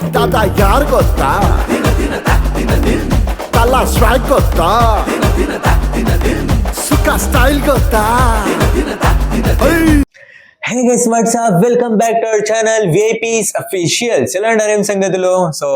दादा यार ಗೊತ್ತಾ ತಲ್ಲ ಸ್ವಾಗ್ ಗೊತ್ತಾ ಸುಖ ಸ್ಟೈಲ್ ಗೊತ್ತಾ Hey guys, what's up? Welcome back to our channel VIPs Official. ఏం సంగతులు? సో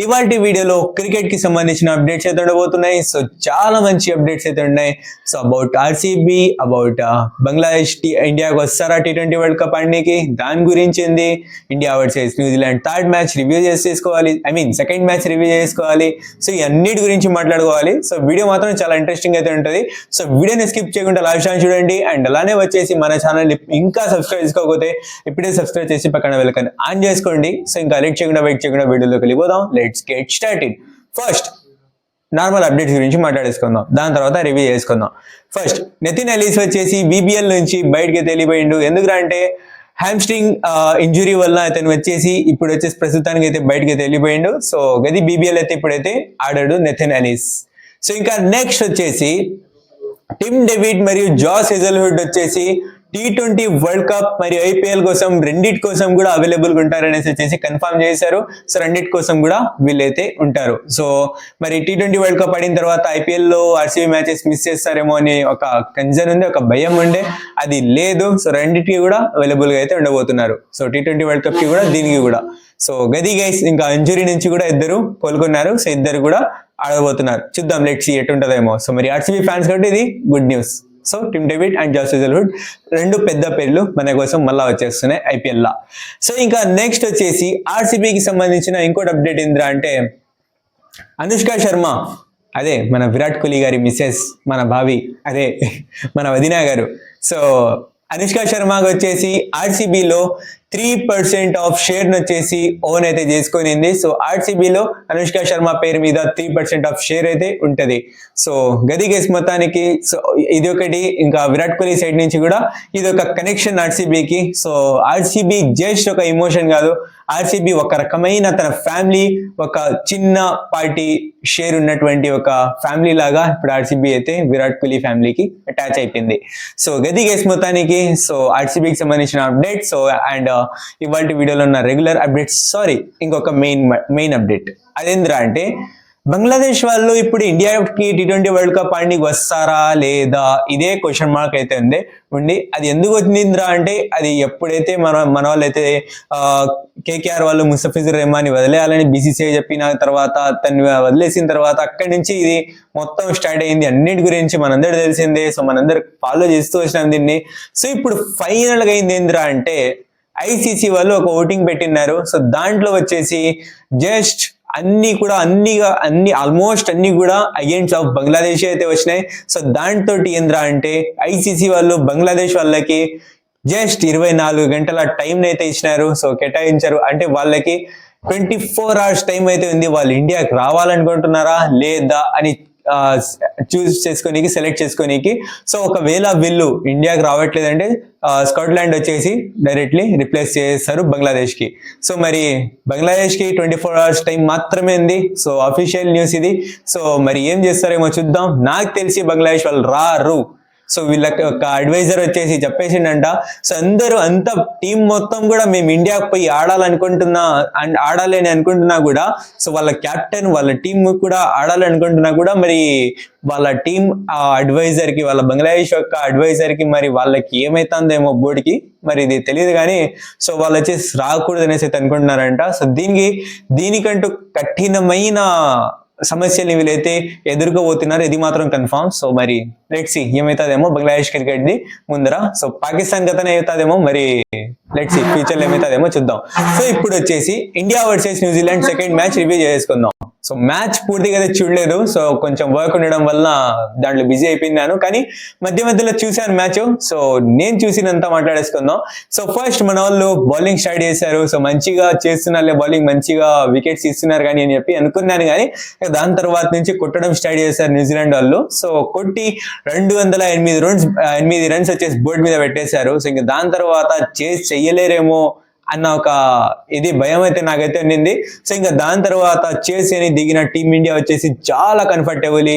ఇవాల్టి వీడియోలో క్రికెట్ కి సంబంధించిన అప్డేట్స్ అయితే ఉండబోతున్నాయి. సో చాలా మంచి అప్డేట్స్ అయితే ఉన్నాయి. So about RCB, about Bangladesh ఇండియాకి వస్తారా T20 వరల్డ్ కప్ ఆడడానికి, దాని గురించి ఏంది, India versus New Zealand third match review చేసుకోవాలి, సెకండ్ మ్యాచ్ రివ్యూ చేసుకోవాలి. సో ఈ అన్నిటి గురించి మాట్లాడుకోవాలి. సో వీడియో మాత్రం చాలా ఇంట్రెస్టింగ్ అయితే ఉంటుంది. సో వీడియోని స్కిప్ చేయకుండా లాస్ట్ టైం చూడండి. అండ్ అలానే వచ్చేసి మన ఛానల్ ఇంకా సబ్స్క్రైబ్ చేసుకోకపోతే ఇప్పుడే సబ్స్క్రైబ్ చేసి పక్కన వెళ్ళకని ఆన్ చేసుకోండి. సో ఇంకా వెయిట్ చేయకుండా వీడియోలోకి వెళ్ళిపోదాం. Let's get started. First normal updates గురించి మాట్లాడేసుకుందాం, దాని తర్వాత రివ్యూ చేసుకుందాం. ఫస్ట్ నితిన్ ఎలీస్ వచ్చేసి BBL నుంచి బయటకి తెలియపోయిండు. ఎందుకంటే హ్యామ్స్ట్రింగ్ ఇంజురీ వల్ల అతను వచ్చేసి ఇప్పుడు వచ్చేసి ప్రస్తుతానికి అయితే బయటకి వెళ్ళిపోయిండు. సో గది BBL అయితే ఇప్పుడైతే ఆడాడు నితిన్ ఎలీస్. సో ఇంకా నెక్స్ట్ వచ్చేసి టిమ్ డేవిడ్ మరియు జాస్ హెజల్వుడ్ వచ్చేసి T20 వరల్డ్ కప్ మరియు IPL కోసం రెండిటి కోసం కూడా అవైలబుల్ గా ఉంటారనేసి వచ్చేసి కన్ఫర్మ్ చేశారు. సో రెండిటి కోసం కూడా వీళ్ళైతే ఉంటారు. సో మరి T20 వరల్డ్ కప్ ఆడిన తర్వాత IPL లో RCB మ్యాచెస్ మిస్ చేస్తారేమో అని ఒక కన్సర్న్ ఉంది, ఒక భయం ఉండే, అది లేదు. సో రెండింటికి కూడా అవైలబుల్ గా అయితే ఉండబోతున్నారు. సో T20 వరల్డ్ కప్ కి కూడా దీనికి కూడా. సో గది గైస్ ఇంకా ఇంజురీ నుంచి కూడా ఇద్దరు కోలుకున్నారు. సో ఇద్దరు కూడా ఆడబోతున్నారు. చూద్దాం, లెట్స్ సీ ఎట్టుంటదేమో. సో మరి RCB ఫ్యాన్స్ కాబట్టి ఇది good news. So Tim David and Josh Hazlewood రెండు పెద్ద పేర్లు మన కోసం మళ్ళా వచ్చేస్తున్నాయి IPL లా. సో ఇంకా నెక్స్ట్ వచ్చేసి RCBకి సంబంధించిన ఇంకోటి అప్డేట్ ఏంద్రా అంటే అనుష్క శర్మ, అదే మన విరాట్ కోహ్లీ గారి మిస్సెస్, మన భావి, అదే మన వదినా గారు. సో అనుష్క శర్మకి వచ్చేసి RCBలో 3% ఆఫ్ షేర్ వచ్చేసి ఓన్ అయితే చేసుకునింది. సో RCBలో అనుష్క శర్మ పేరు మీద 3% ఆఫ్ షేర్ అయితే ఉంటది. సో గది గేస్ మొత్తానికి సో ఇది ఒకటి. ఇంకా విరాట్ కోహ్లీ సైడ్ నుంచి కూడా ఇది ఒక కనెక్షన్ RCBకి. సో RCB జస్ట్ ఒక ఎమోషన్ కాదు, RCB ఒక రకమైన తన ఫ్యామిలీ, ఒక చిన్న పార్టీ షేర్ ఉన్నటువంటి ఒక ఫ్యామిలీ లాగా ఇప్పుడు RCB అయితే విరాట్ కోహ్లీ ఫ్యామిలీకి అటాచ్ అయిపోయింది. సో గది గేస్ మొత్తానికి సో RCBకి సంబంధించిన అప్డేట్. సో అండ్ ఇవాళ వీడియోలో ఉన్న రెగ్యులర్ అప్డేట్స్, సారీ ఇంకొక మెయిన్ అప్డేట్ అదేంద్రా అంటే బంగ్లాదేశ్ వాళ్ళు ఇప్పుడు ఇండియాకి T20 వరల్డ్ కప్ ఆడడానికి వస్తారా లేదా, ఇదే క్వశ్చన్ మార్క్ అయితే ఉండి అది ఎందుకు వచ్చిందిరా అంటే అది ఎప్పుడైతే మన వాళ్ళైతే KKR వాళ్ళు ముస్తఫిజుర్ రెహమాన్ని వదిలేయాలని BCCI చెప్పిన తర్వాత తను వదిలేసిన తర్వాత అక్కడి నుంచి ఇది మొత్తం స్టార్ట్ అయింది. అన్నిటి గురించి మనందరూ తెలిసిందే. సో మనందరూ ఫాలో చేస్తూ వచ్చినాం దీన్ని. సో ఇప్పుడు ఫైనల్ గా అయింది ఏంద్రా అంటే ICC వాళ్ళు ఒక ఓటింగ్ పెట్టినారు. సో దాంట్లో వచ్చేసి జస్ట్ అన్ని ఆల్మోస్ట్ అన్ని కూడా అగేన్స్ట్ ఆఫ్ బంగ్లాదేశ్ అయితే వచ్చినాయి. సో దాంతో ఏంద్రా అంటే ICC వాళ్ళు బంగ్లాదేశ్ వాళ్ళకి జస్ట్ 24 గంటల టైం అయితే ఇచ్చినారు. సో కేటాయించారు. అంటే వాళ్ళకి 24 hours టైం అయితే ఉంది. వాళ్ళు ఇండియాకి రావాలనుకుంటున్నారా లేదా అని చూస్ చేసుకోనికి, సెలెక్ట్ చేసుకోనికి. సో ఒకవేళ వీళ్ళు ఇండియాకి రావట్లేదంటే స్కాట్లాండ్ వచ్చేసి డైరెక్ట్లీ రిప్లేస్ చేస్తారు బంగ్లాదేశ్ కి. సో మరి బంగ్లాదేశ్ కి 24 hours టైం మాత్రమే ఉంది. సో అఫీషియల్ న్యూస్ ఇది. సో మరి ఏం చేస్తారేమో చూద్దాం. నాకు తెలిసి బంగ్లాదేశ్ వాళ్ళు రారు. సో వీళ్ళకి ఒక అడ్వైజర్ వచ్చేసి చెప్పేసిండంట. సో అందరూ అంత టీం మొత్తం కూడా మేము ఇండియాకి పోయి ఆడాలి అని అనుకుంటున్నా కూడా, సో వాళ్ళ కెప్టెన్ వాళ్ళ టీం కూడా ఆడాలి అనుకుంటున్నా కూడా మరి వాళ్ళ టీం అడ్వైజర్ కి, వాళ్ళ బంగ్లాదేశ్ యొక్క అడ్వైజర్ కి మరి వాళ్ళకి ఏమైతుందేమో బోర్డుకి మరి ఇది తెలియదు కానీ సో వాళ్ళు వచ్చేసి రాకూడదు అనేసి అయితే అనుకుంటున్నారంట. సో దీనికంటూ కఠినమైన సమస్యలు వీళ్ళైతే ఎదుర్కోబోతున్నారు, ఇది మాత్రం కన్ఫర్మ్. సో మరి లెట్స్ సీ ఏమవుతుందేమో బంగ్లాదేశ్ క్రికెట్ ది ముందర. సో పాకిస్తాన్ గతనే అవుతుందేమో, మరి లెట్స్ సీ ఫ్యూచర్ లో ఏమవుతుందేమో చూద్దాం. సో ఇప్పుడు వచ్చేసి India versus New Zealand second match review చేసుకుందాం. సో మ్యాచ్ పూర్తిగా అయితే చూడలేదు. సో కొంచెం వర్క్ ఉండడం వల్ల దాంట్లో బిజీ అయిపోయినాను, కానీ మధ్యలో చూశాను మ్యాచ్. సో నేను చూసినంత మాట్లాడేసుకుందాం. సో ఫస్ట్ మన వాళ్ళు బౌలింగ్ స్టార్ట్ చేశారు. సో మంచిగా చేస్తున్నారులే బౌలింగ్, మంచిగా వికెట్స్ ఇస్తున్నారు కానీ అని చెప్పి అనుకున్నాను. కానీ దాని తర్వాత నుంచి కొట్టడం స్టార్ట్ చేశారు న్యూజిలాండ్ వాళ్ళు. సో కొట్టి 208 రన్స్ వచ్చేసి బోర్డు మీద పెట్టేశారు. సో ఇంకా దాని తర్వాత చెయ్యలేరేమో అన్న ఒక ఇది భయం అయితే నాకైతే ఉండింది. సో ఇంకా దాని తర్వాత చేసి దిగిన టీమిండియా వచ్చేసి చాలా కంఫర్టబుల్లీ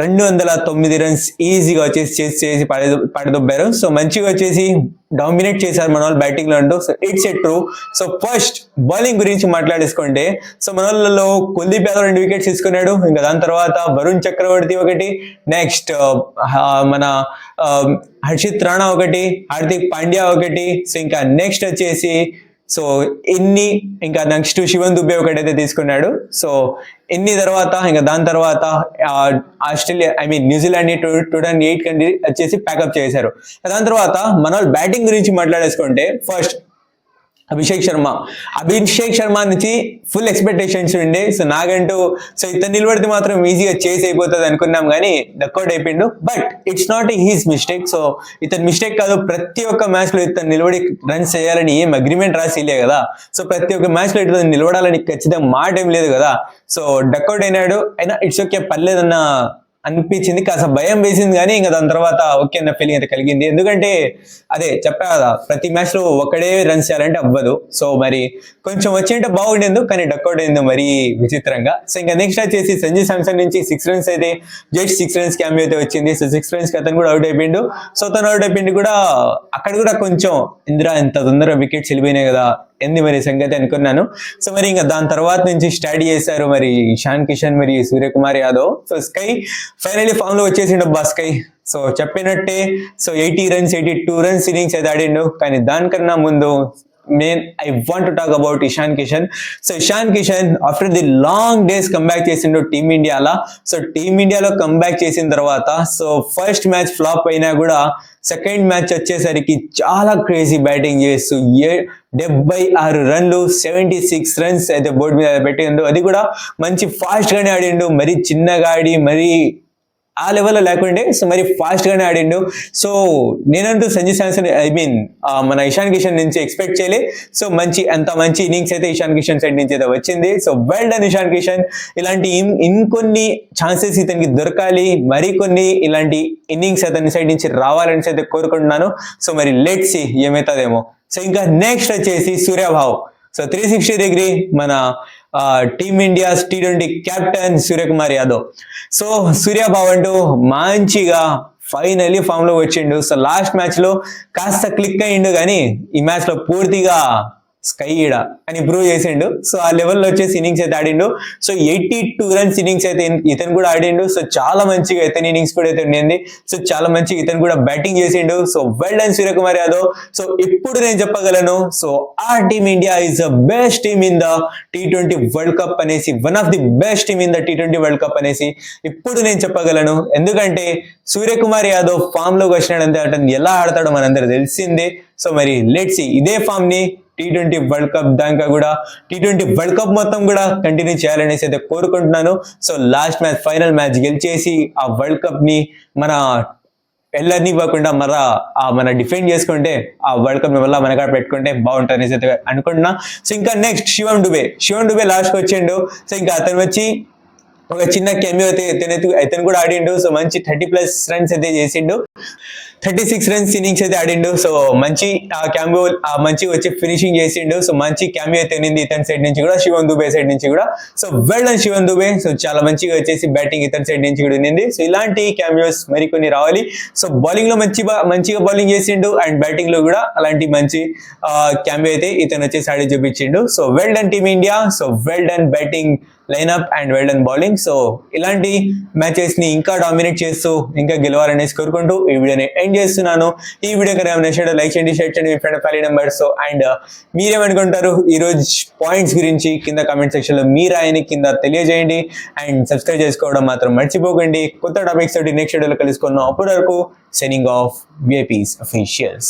209 రన్స్ ఈజీగా వచ్చేసి చేసి పడదొబ్బారు. సో మంచిగా వచ్చేసి డామినేట్ చేశారు మన వాళ్ళు బ్యాటింగ్ లో అంటూ. So it's a true. So first bowling గురించి మాట్లాడేసుకుంటే, సో మన వాళ్ళలో కుల్దీప్ యాదవ్ 2 వికెట్స్ తీసుకున్నాడు. ఇంకా దాని తర్వాత వరుణ్ చక్రవర్తి ఒకటి, నెక్స్ట్ మన హర్షిత్ రాణా ఒకటి, హార్దిక్ పాండ్యా ఒకటి. సో ఇంకా నెక్స్ట్ వచ్చేసి సో ఇంకా నెక్స్ట్ శివన్ దుబే ఒకటైతే తీసుకున్నాడు. సో ఇన్ని తర్వాత ఇంకా దాని తర్వాత ఆస్ట్రేలియా న్యూజిలాండ్ 2008 కంట్రీ వచ్చేసి ప్యాకప్ చేశారు. దాని తర్వాత మన బ్యాటింగ్ గురించి మాట్లాడేసుకుంటే, ఫస్ట్ అభిషేక్ శర్మ నుంచి ఫుల్ ఎక్స్పెక్టేషన్స్ ఉండే. సో నాకంటూ సో ఇతను నిలబడితే మాత్రం ఈజీగా చేసి అయిపోతుంది అనుకున్నాం, కానీ డక్అవుట్ అయిపోయిండు. But it's not his mistake. So ఇతని మిస్టేక్ కాదు. ప్రతి ఒక్క మ్యాచ్ లో ఇతను నిలబడి రన్స్ చేయాలని ఏం అగ్రిమెంట్ రాసిలే కదా. సో ప్రతి ఒక్క మ్యాచ్ లో ఇతను నిలబడాలని ఖచ్చితంగా మాట ఏం లేదు కదా. సో డక్అవుట్ అయినాడు. అయినా ఇట్స్ ఓకే, పర్లేదన్న అనిపించింది. కాస్త భయం వేసింది, కానీ ఇంకా దాని తర్వాత ఓకే అన్న ఫీలింగ్ అయితే కలిగింది. ఎందుకంటే అదే చెప్పా కదా, ప్రతి మ్యాచ్ లో ఒకడే రన్స్ చేయాలంటే అవ్వదు. సో మరి కొంచెం వచ్చింటే బాగుండేందు, కానీ డక్అవుట్ అయింది మరీ విచిత్రంగా. సో ఇంకా నెక్స్ట్ వచ్చేసి సంజు శాంసన్ నుంచి 6 రన్స్ అయితే జస్ట్ 6 రన్స్ క్యామియో అయితే వచ్చింది. సో 6 రన్స్ కి అతను కూడా అవుట్ అయిపోయిండు. సో తను అవుట్ అయిపోయింది కూడా అక్కడ కూడా కొంచెం ఇందిరా ఇంత తొందరగా వికెట్స్ వెళ్ళిపోయినాయి కదా ఎందు మరి సంగతి అనుకున్నాను. సో మరి ఇంకా దాని తర్వాత నుంచి స్టార్ట్ చేశారు మరి ఇషాన్ కిషన్ మరి Suryakumar Yadav. So Sky finally form లో వచ్చేసిండు అబ్బా స్కై. సో చెప్పినట్టే సో 80 రన్స్ 82 రన్స్ ఇన్నింగ్స్ అయితే ఆడిండు. కానీ దానికన్నా ముందు I want to talk about Ishan Kishan. So Ishan Kishan after the long days comeback చేసిండు టీమిండియాలో. సో టీమిండియాలో కంబ్యాక్ చేసిన తర్వాత సో ఫస్ట్ మ్యాచ్ ఫ్లాప్ అయినా కూడా సెకండ్ మ్యాచ్ వచ్చేసరికి చాలా క్రేజీ బ్యాటింగ్ చేస్తూ 76 రన్లు 76 రన్స్ అయితే బోర్డు మీద పెట్టిండు. అది కూడా మంచి ఫాస్ట్ గానే ఆడిండు, మరి చిన్నగా ఆడి మరి ఆ లెవెల్లో లేకుండే. సో మరి ఫాస్ట్ గానే ఆడిండు. సో నేనంటూ సంజు శాంసన్ మన ఇషాన్ కిషన్ నుంచి ఎక్స్పెక్ట్ చేయలే. సో అంత మంచి ఇన్నింగ్స్ అయితే ఇషాన్ కిషన్ సైడ్ నుంచి అయితే వచ్చింది. So well done Ishan Kishan. ఇలాంటి ఇంకొన్ని ఛాన్సెస్ ఇతనికి దొరకాలి, మరికొన్ని ఇలాంటి ఇన్నింగ్స్ అతని సైడ్ నుంచి రావాలని అయితే కోరుకుంటున్నాను. సో మరి లెట్స్ సీ ఏమవుతుందేమో. సో ఇంకా నెక్స్ట్ వచ్చేసి సూర్యభావ్. సో 360 డిగ్రీ మన team India T20 captain Suryakumar Yadav. So Suryabhau అంటూ మంచిగా ఫైనలీ ఫామ్ లో వచ్చిండు. సో లాస్ట్ మ్యాచ్ లో కాస్త క్లిక్ అయ్యిండు, కానీ ఈ మ్యాచ్ లో పూర్తిగా స్కై ఈడ అని ప్రూవ్ చేసిండు. సో ఆ లెవెల్లో వచ్చేసి ఇన్నింగ్స్ అయితే ఆడిండు. సో 82 రన్స్ ఇన్నింగ్స్ అయితే ఇతను కూడా ఆడిండు. సో చాలా మంచిగా ఇతని ఇన్నింగ్స్ కూడా అయితే ఉండింది. సో చాలా మంచిగా ఇతను కూడా బ్యాటింగ్ చేసిండు. So well done Suryakumar Yadav. So ఇప్పుడు నేను చెప్పగలను, so our team India is the best team in the T20 world cup అనేసి, one of the best team in the T20 world cup అనేసి ఇప్పుడు నేను చెప్పగలను. ఎందుకంటే సూర్యకుమార్ యాదవ్ ఫామ్ లోకి వచ్చినాడంటే అతను ఎలా ఆడతాడో మనందరూ తెలిసిందే. సో మరి లెట్స్ సీ ఇదే ఫామ్ ని T20 వరల్డ్ కప్ దాకా కూడా T20 వరల్డ్ కప్ మొత్తం కూడా కంటిన్యూ చేయాలనేసి అయితే కోరుకుంటున్నాను. So last match final match గెలిచేసి ఆ వరల్డ్ కప్ ని మన వెళ్ళనివ్వకుండా మన డిఫెండ్ చేసుకుంటే ఆ వరల్డ్ కప్ వల్ల మన కాడ పెట్టుకుంటే బాగుంటుంది అనేసి అయితే అనుకుంటున్నా. సో ఇంకా నెక్స్ట్ శివన్ డుబే లాస్ట్ కి వచ్చిండు. సో ఇంకా అతను వచ్చి ఒక చిన్న కెమియో అయితే ఇతను కూడా ఆడిండు. సో మంచి 30+ రన్స్ అయితే చేసిండు. 36 రన్స్ ఇన్నింగ్స్ అయితే ఆడిండు. సో మంచి క్యామియో మంచిగా వచ్చి ఫినిషింగ్ చేసిండు. సో మంచి క్యామియో అయితే ఉంది ఇతని సైడ్ నుంచి కూడా, శివన్ దుబే సైడ్ నుంచి కూడా. So well done Shivam Dube. So చాలా మంచిగా వచ్చేసి బ్యాటింగ్ ఇతని సైడ్ నుంచి కూడా ఉంది. సో ఇలాంటి క్యామియోస్ మరికొన్ని రావాలి. సో బౌలింగ్ లో మంచిగా బౌలింగ్ చేసిండు, అండ్ బ్యాటింగ్ లో కూడా అలాంటి మంచి క్యామియో అయితే ఇతను వచ్చేసి ఆడి చూపించిండు. So well done team India. So well done batting lineup and well done bowling. So ఇలాంటి మ్యాచెస్ ని ఇంకా డామినేట్ చేస్తూ ఇంకా గెలవాలనేసి కోరుకుంటూ ఈ వీడియోని ఎండ్ చేస్తున్నాను. ఈ వీడియో కనుక నచ్చినట్లయితే లైక్ చేయండి, షేర్ చేయండి మీ friend family members. So and మీరేమనుకుంటారు ఈ రోజు పాయింట్స్ గురించి కింద కామెంట్ సెక్షన్ లో మీ రాయని కింద తెలియజేయండి. అండ్ సబ్స్క్రైబ్ చేసుకోవడం మాత్రం మర్చిపోకండి. కొత్త టాపిక్స్ తోటి నెక్స్ట్ వీడియోలో కలుసుకున్నాం. అప్పటి వరకు సైనింగ్ ఆఫ్ VIPs Officials.